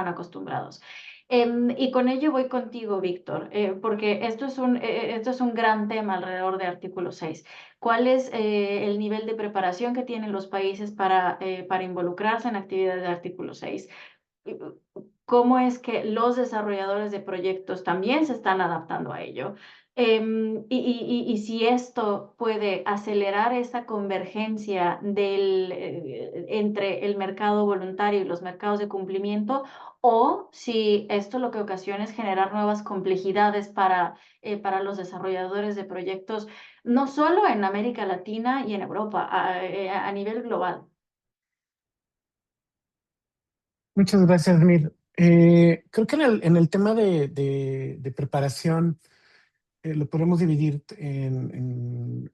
S1: acostumbrados. Y con ello voy contigo, Víctor, porque esto es un gran tema alrededor de Artículo 6. ¿Cuál es el nivel de preparación que tienen los países para involucrarse en actividades de Artículo 6? ¿Cómo es que los desarrolladores de proyectos también se están adaptando a ello? Y si esto puede acelerar esa convergencia entre el mercado voluntario y los mercados de cumplimiento, o si esto lo que ocasiona es generar nuevas complejidades para los desarrolladores de proyectos, no solo en América Latina y en Europa, a nivel global.
S4: Muchas gracias, Mir. Creo que en el tema de preparación lo podemos dividir en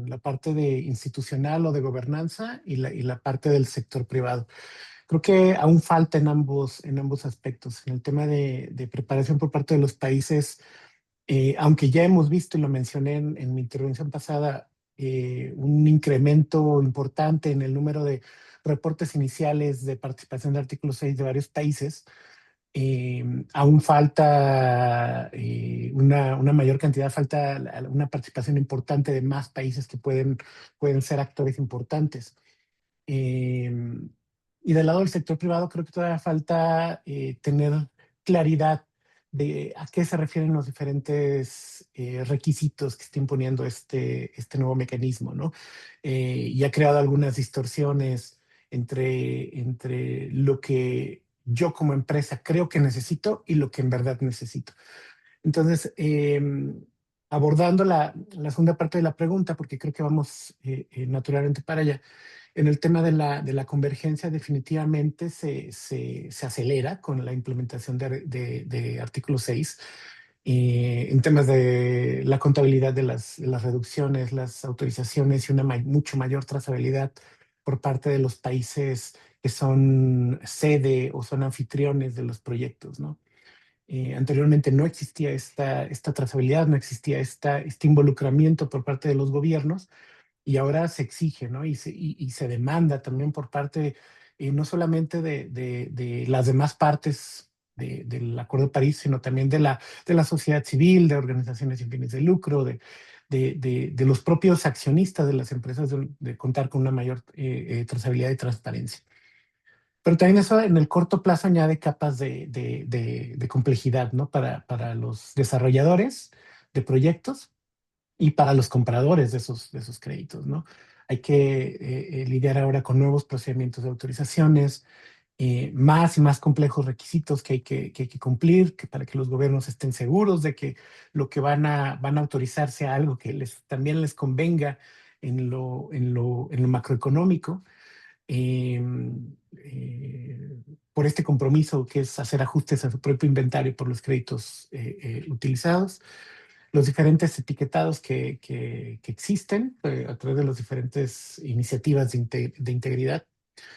S4: la parte de institucional o de gobernanza y la parte del sector privado. Creo que aún falta en ambos aspectos. En el tema de preparación por parte de los países, aunque ya hemos visto, y lo mencioné en mi intervención pasada, un incremento importante en el número de reportes iniciales de participación de artículo 6 de varios países, aún falta una mayor cantidad, falta una participación importante de más países que pueden ser actores importantes. Y del lado del sector privado creo que todavía falta tener claridad de a qué se refieren los diferentes requisitos que está imponiendo este nuevo mecanismo, ¿no? Y ha creado algunas distorsiones entre lo que yo como empresa creo que necesito y lo que en verdad necesito. Entonces, abordando la segunda parte de la pregunta, porque creo que vamos naturalmente para allá, en el tema de la convergencia definitivamente se acelera con la implementación de artículo 6. en temas de la contabilidad de las reducciones, las autorizaciones y una mucho mayor trazabilidad por parte de los países que son sede o son anfitriones de los proyectos, ¿no? Anteriormente no existía esta trazabilidad, no existía este involucramiento por parte de los gobiernos y ahora se exige, ¿no? Y se demanda también por parte no solamente de las demás partes del Acuerdo de París, sino también de la sociedad civil, de organizaciones sin fines de lucro, de los propios accionistas de las empresas de contar con una mayor trazabilidad y transparencia. Pero también eso en el corto plazo añade capas de complejidad, ¿no? Para los desarrolladores de proyectos y para los compradores de esos créditos, ¿no? Hay que lidiar ahora con nuevos procedimientos de autorizaciones, más y más complejos requisitos que hay que cumplir para que los gobiernos estén seguros de que lo que van a autorizar sea algo que también les convenga en lo macroeconómico. eh, por este compromiso que es hacer ajustes a su propio inventario por los créditos utilizados, los diferentes etiquetados que existen a través de las diferentes iniciativas de integridad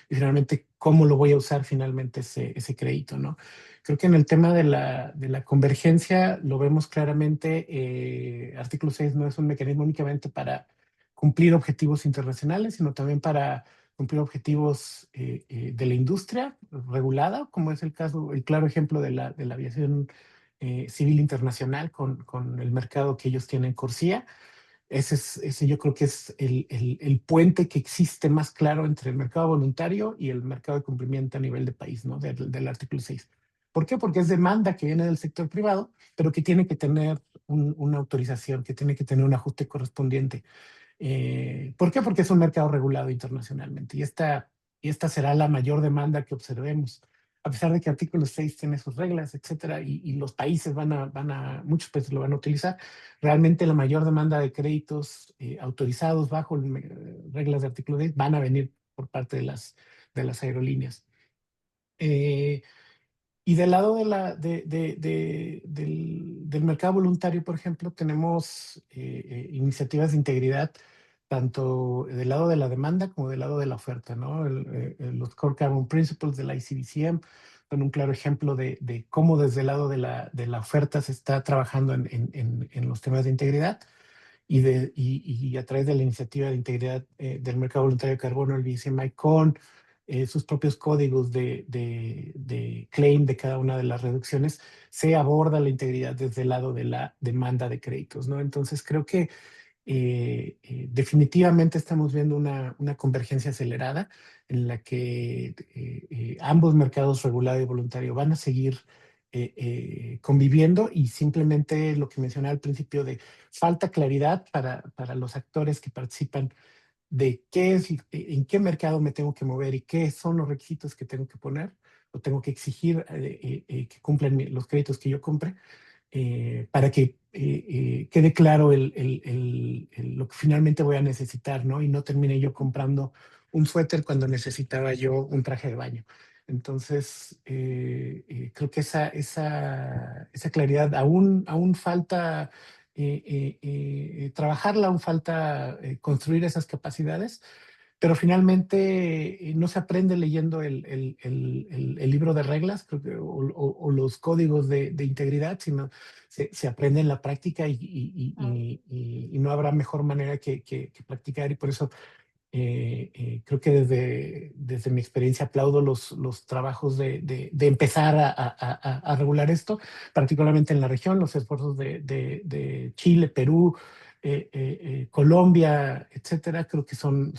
S4: y finalmente cómo lo voy a usar finalmente ese crédito, ¿no? Creo que en el tema de la convergencia lo vemos claramente. Artículo 6 no es un mecanismo únicamente para cumplir objetivos internacionales, sino también para cumplir objetivos de la industria regulada, como es el claro ejemplo de la aviación civil internacional con el mercado que ellos tienen, Corsia. Ese yo creo que es el puente que existe más claro entre el mercado voluntario y el mercado de cumplimiento a nivel de país, ¿no? Del artículo 6. ¿Por qué? Porque es demanda que viene del sector privado, pero que tiene que tener una autorización, que tiene que tener un ajuste correspondiente. ¿Por qué? Porque es un mercado regulado internacionalmente y esta será la mayor demanda que observemos. A pesar de que artículo 6 tiene sus reglas, etcétera, y los países muchos países lo van a utilizar, realmente la mayor demanda de créditos autorizados bajo reglas de artículo 6 van a venir por parte de las aerolíneas. Y del lado del mercado voluntario, por ejemplo, tenemos iniciativas de integridad tanto del lado de la demanda como del lado de la oferta, ¿no? Los Core Carbon Principles del ICBCM son un claro ejemplo de cómo desde el lado de la oferta se está trabajando en los temas de integridad y a través de la iniciativa de integridad del mercado voluntario de carbono, el BCMI, con sus propios códigos de claim de cada una de las reducciones, se aborda la integridad desde el lado de la demanda de créditos, ¿no? Entonces creo que definitivamente estamos viendo una convergencia acelerada en la que ambos mercados regulado y voluntario van a seguir conviviendo y simplemente lo que mencionaba al principio de falta claridad para los actores que participan de en qué mercado me tengo que mover y qué son los requisitos que tengo que poner o tengo que exigir que cumplan los créditos que yo compre para que quede claro lo que finalmente voy a necesitar, ¿no? Y no termine yo comprando un suéter cuando necesitaba yo un traje de baño. Entonces, creo que esa claridad aún falta trabajarla, aún falta construir esas capacidades, pero finalmente no se aprende leyendo el libro de reglas o los códigos de integridad, sino se aprende en la práctica y no habrá mejor manera que practicar y por eso creo que desde mi experiencia aplaudo los trabajos de empezar a regular esto, particularmente en la región, los esfuerzos de Chile, Perú, Colombia, etcétera. Creo que son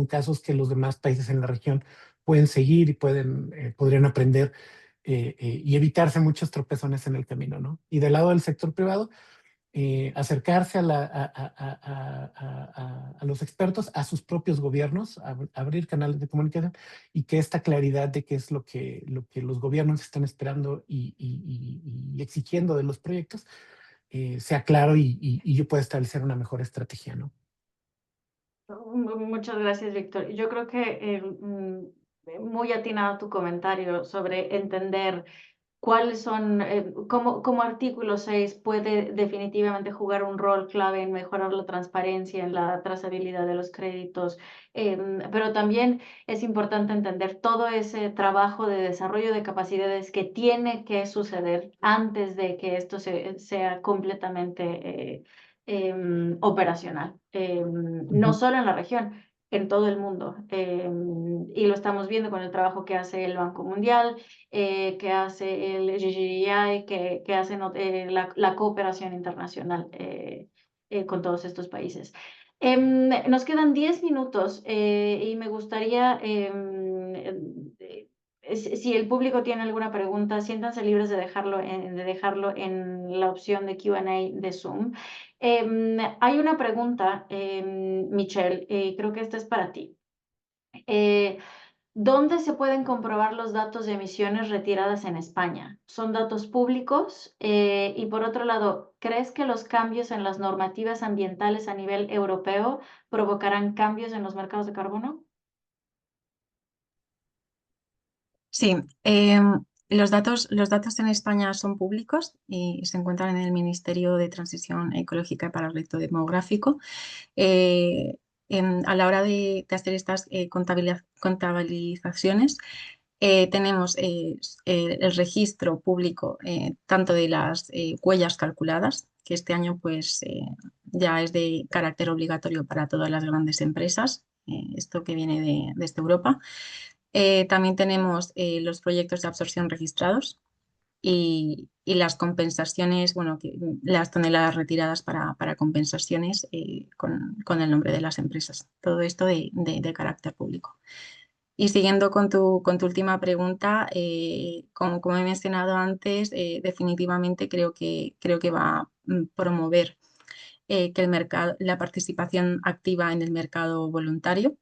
S4: casos que los demás países en la región pueden seguir y podrían aprender y evitarse muchos tropezones en el camino, ¿no? Y del lado del sector privado, acercarse a los expertos, a sus propios gobiernos, abrir canales de comunicación y que esta claridad de qué es lo que los gobiernos están esperando y exigiendo de los proyectos sea claro y yo pueda establecer una mejor estrategia, ¿no?
S1: Muchas gracias, Víctor. Yo creo que muy atinado tu comentario sobre entender ¿Cuáles son, cómo artículo 6 puede definitivamente jugar un rol clave en mejorar la transparencia, en la trazabilidad de los créditos? Pero también es importante entender todo ese trabajo de desarrollo de capacidades que tiene que suceder antes de que esto sea completamente operacional, no solo en la región, en todo el mundo. Y lo estamos viendo con el trabajo que hace el Banco Mundial, que hace el GGI, que hace la cooperación internacional con todos estos países. Nos quedan 10 minutos y me gustaría, si el público tiene alguna pregunta, siéntanse libres de dejarlo en la opción de Q&A de Zoom. Hay una pregunta, Michelle, creo que esta es para ti. ¿Dónde se pueden comprobar los datos de emisiones retiradas en España? ¿Son datos públicos? Y por otro lado, ¿crees que los cambios en las normativas ambientales a nivel europeo provocarán cambios en los mercados de carbono?
S3: Sí, los datos en España son públicos y se encuentran en el Ministerio de Transición Ecológica para el Reto Demográfico. Eh, a la hora de hacer estas contabilizaciones, tenemos el registro público tanto de las huellas calculadas, que este año pues ya es de carácter obligatorio para todas las grandes empresas, esto que viene desde Europa. También tenemos los proyectos de absorción registrados y las compensaciones, bueno, las toneladas retiradas para compensaciones con el nombre de las empresas. Todo esto de carácter público. Y siguiendo con tu última pregunta, como he mencionado antes, definitivamente creo que va a promover que la participación activa en el mercado voluntario.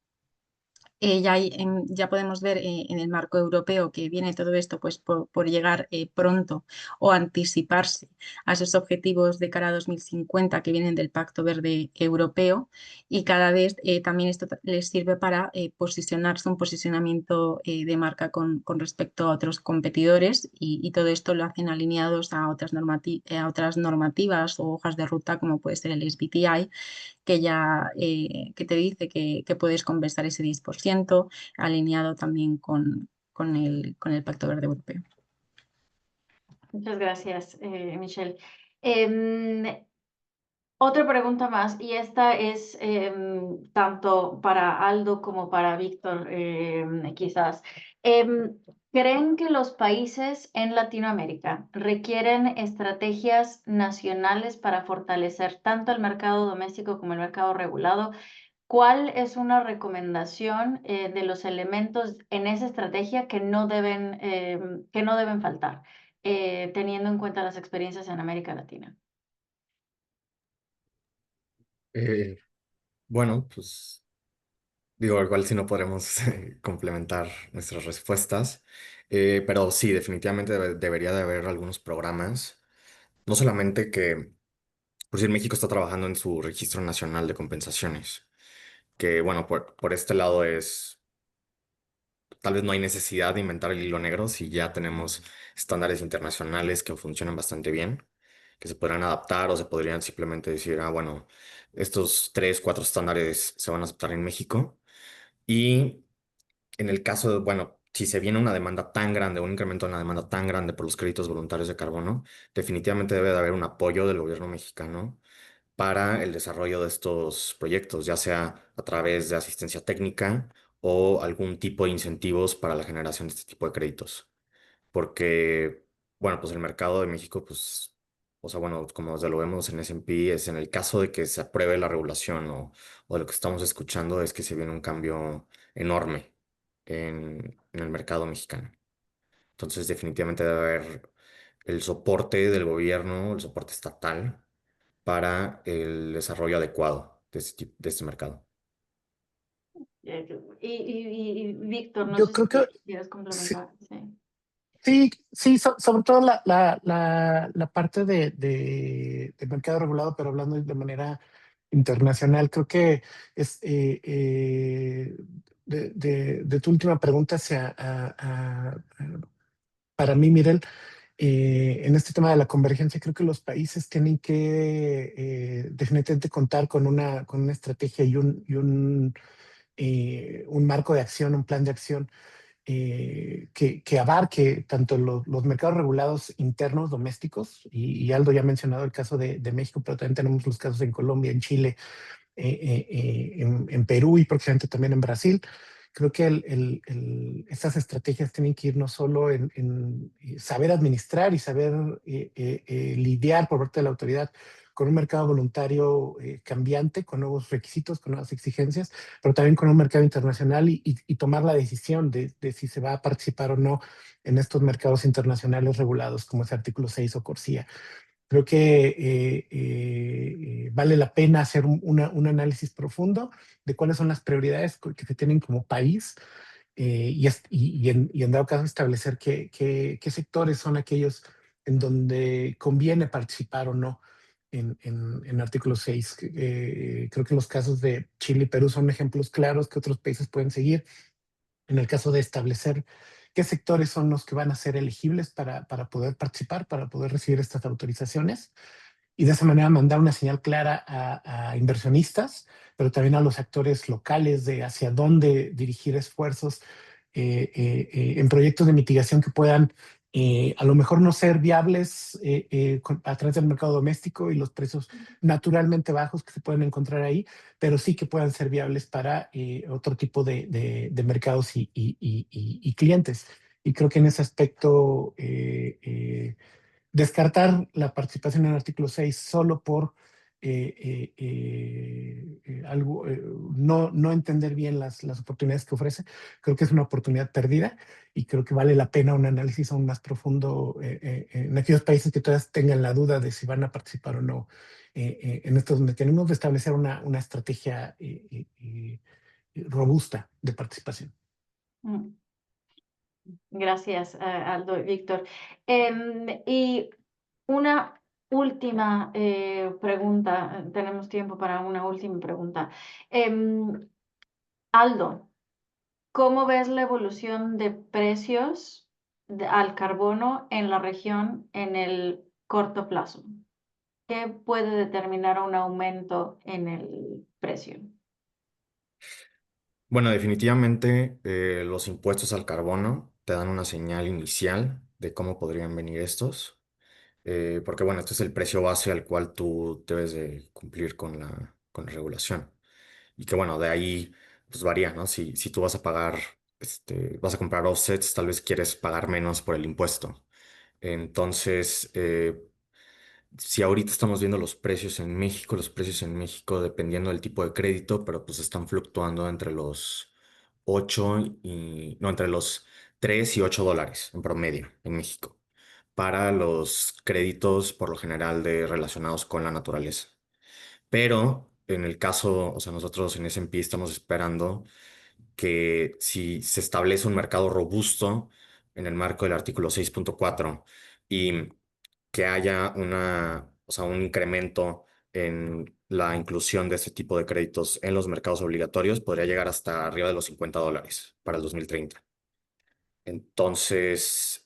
S3: Ya podemos ver en el marco europeo que viene todo esto pues, por llegar pronto o anticiparse a esos objetivos de cara a 2050 que vienen del Pacto Verde Europeo, y cada vez también esto les sirve para posicionarse, un posicionamiento de marca con respecto a otros competidores, y todo esto lo hacen alineados a otras normativas o hojas de ruta como puede ser el SBTI, que te dice que puedes compensar ese 10%, alineado también con el Pacto Verde Europeo.
S1: Muchas gracias, Michelle. Otra pregunta más, y esta es tanto para Aldo como para Víctor, quizás. ¿Creen que los países en Latinoamérica requieren estrategias nacionales para fortalecer tanto el mercado doméstico como el mercado regulado? ¿Cuál es una recomendación de los elementos en esa estrategia que no deben faltar, teniendo en cuenta las experiencias en América Latina?
S2: Eh, bueno, pues digo, igual si no podremos complementar nuestras respuestas, pero sí, definitivamente debería de haber algunos programas, no solamente que, por si México está trabajando en su registro nacional de compensaciones, que bueno, por este lado es, tal vez no hay necesidad de inventar el hilo negro si ya tenemos estándares internacionales que funcionan bastante bien, que se podrán adaptar o se podrían simplemente decir, ah, bueno, estos tres, cuatro estándares se van a aceptar en México. Y en el caso de, bueno, si se viene una demanda tan grande, un incremento en la demanda tan grande por los créditos voluntarios de carbono, definitivamente debe de haber un apoyo del gobierno mexicano para el desarrollo de estos proyectos, ya sea a través de asistencia técnica o algún tipo de incentivos para la generación de este tipo de créditos. Porque, bueno, pues el mercado de México, pues, o sea, bueno, como ya lo vemos en S&P, es en el caso de que se apruebe la regulación o lo que estamos escuchando es que se viene un cambio enorme en el mercado mexicano. Entonces, definitivamente debe haber el soporte del gobierno, el soporte estatal para el desarrollo adecuado de este mercado.
S1: Y Víctor, no
S4: Yo
S1: sé si
S4: creo que
S1: quieres
S4: sí,
S1: complementar. Sí.
S4: sí, sobre todo la parte de mercado regulado, pero hablando de manera internacional, creo que es de tu última pregunta para mí, Mirel, En este tema de la convergencia, creo que los países tienen que definitivamente contar con una estrategia y un marco de acción, un plan de acción que abarque tanto los mercados regulados internos, domésticos, y Aldo ya ha mencionado el caso de México, pero también tenemos los casos en Colombia, en Chile, en Perú y próximamente también en Brasil. Creo que estas estrategias tienen que ir no solo en saber administrar y saber lidiar por parte de la autoridad con un mercado voluntario cambiante, con nuevos requisitos, con nuevas exigencias, pero también con un mercado internacional y tomar la decisión de si se va a participar o no en estos mercados internacionales regulados como es artículo 6 o CORSIA. Creo que vale la pena hacer un análisis profundo de cuáles son las prioridades que se tienen como país y en dado caso establecer qué sectores son aquellos en donde conviene participar o no en artículo 6. Creo que los casos de Chile y Perú son ejemplos claros que otros países pueden seguir en el caso de establecer qué sectores son los que van a ser elegibles para poder participar, para poder recibir estas autorizaciones y de esa manera mandar una señal clara a inversionistas, pero también a los actores locales de hacia dónde dirigir esfuerzos en proyectos de mitigación que puedan a lo mejor no ser viables a través del mercado doméstico y los precios naturalmente bajos que se pueden encontrar ahí, pero sí que puedan ser viables para otro tipo de mercados y clientes. Y creo que en ese aspecto descartar la participación en el artículo 6 solo por algo, no entender bien las oportunidades que ofrece, creo que es una oportunidad perdida y creo que vale la pena un análisis aún más profundo en aquellos países que todavía tengan la duda de si van a participar o no en estos mecanismos, de establecer una estrategia robusta de participación.
S1: Mm. Gracias, Aldo y Víctor. Y una última pregunta, tenemos tiempo para una última pregunta. Aldo, ¿cómo ves la evolución de precios al carbono en la región en el corto plazo? ¿Qué puede determinar un aumento en el precio?
S2: Bueno, definitivamente los impuestos al carbono te dan una señal inicial de cómo podrían venir estos, porque bueno, este es el precio base al cual tú debes de cumplir con la regulación. Y que bueno, de ahí pues varía, ¿no? Si tú vas a pagar, vas a comprar offsets, tal vez quieres pagar menos por el impuesto. Entonces, si ahorita estamos viendo los precios en México, dependiendo del tipo de crédito, pero pues están fluctuando entre los 8 no, entre los $3 y $8 en promedio en México, para los créditos por lo general relacionados con la naturaleza. Pero en el caso, o sea, nosotros en S&P estamos esperando que si se establece un mercado robusto en el marco del artículo 6.4 y que haya o sea, un incremento en la inclusión de este tipo de créditos en los mercados obligatorios, podría llegar hasta arriba de los $50 para el 2030. Entonces,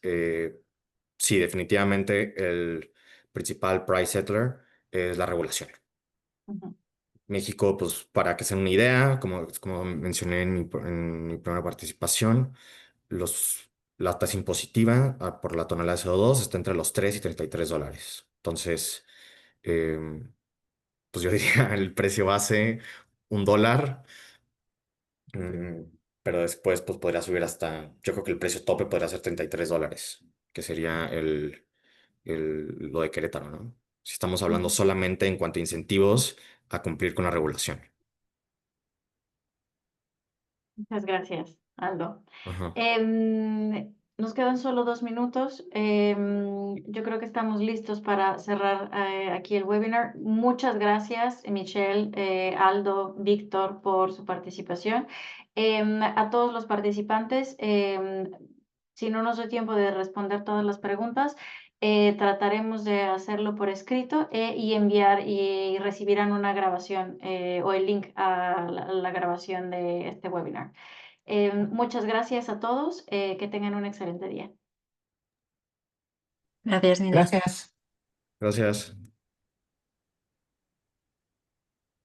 S2: sí, definitivamente el principal price settler es la regulación.
S1: Ujú.
S2: México, pues para que se den una idea, como mencioné en mi primera participación, la tasa impositiva por la tonelada de CO2 está entre los $3 y $33. Entonces, pues yo diría el precio base, $1, mm, pero después pues podría subir hasta, yo creo que el precio tope podría ser $33, que sería lo de Querétaro, ¿no? Si estamos hablando
S1: Ujú.
S2: solamente en cuanto a incentivos a cumplir con la regulación.
S1: Muchas gracias, Aldo.
S2: Ajá.
S1: Nos quedan solo 2 minutos. Yo creo que estamos listos para cerrar aquí el webinar. Muchas gracias, Michelle, Aldo, Víctor, por su participación. A todos los participantes, si no nos da tiempo de responder todas las preguntas, trataremos de hacerlo por escrito y enviar y recibirán una grabación o el link a la grabación de este webinar. Muchas gracias a todos. Que tengan un excelente día.
S3: Gracias, Miguel.
S4: Gracias.
S2: Gracias.